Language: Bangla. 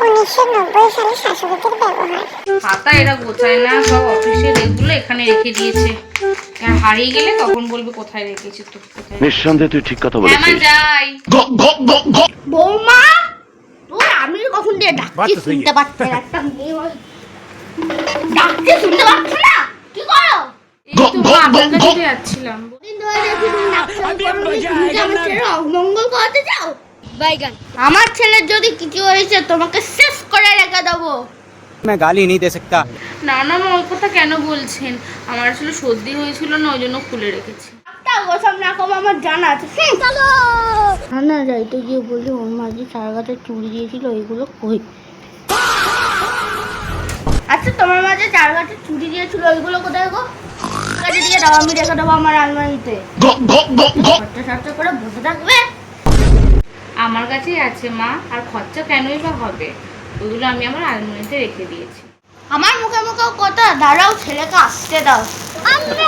1990 সালে শাশুড়িদের ব্যবহার। পাতা এরা গোছায় না, সব অফিসের এগুলো এখানে রেখে দিয়েছে। আর হারিয়ে গেলে তখন বলবে কোথায় রেখেছি। তো কোথায়? নিঃসন্দেহে তুই ঠিক কথা বলেছিস। হ্যাঁ যাই। বৌমা তোর আমি কখন দিয়ে ডাকছি শুনতে পাচ্ছ না, একটা মেয়ে ডাকছি শুনতে পাচ্ছ না, কি করো? এই তো মা আপনার কাছে যাচ্ছিলাম। দিন ধরে দেখি তুমি নাকশাল করোনি, তুমি কি আমার ছেলের অমঙ্গল করতে চাও? বাইগান, আমার ছেলের যদি কিছু হয়েছে তোমাকে শেষ করে রেখে দেবো। मैं गाली नहीं दे सकता। না না মা, ওই কথা কেন বলছেন? আমার আসলে সর্দি হয়েছিল না, ওই জন্য খুলে রেখেছি। ওসব না কম আমার জানা আছে। চলো না যাইতে গিয়ে বলি ওর মাঝে চার গাছে চুড়ি দিয়েছিল, ওইগুলো কই? আচ্ছা তোমার মাঝে চার গাছে চুড়ি দিয়েছিল, ওইগুলো কোথায় গো? কাছে দিয়ে দাও, আমি রেখে দেবো আমার আলমারিতে। খরচা খরচা করে বসে থাকবে। আমার কাছেই আছে মা, আর খরচা কেনই বা হবে? ওগুলো আমি আমার আলমারিতে রেখে দিয়েছি। আমার মুখে মুখেও কথা, দাঁড়াও ছেলেকে আসতে দাও। আমরা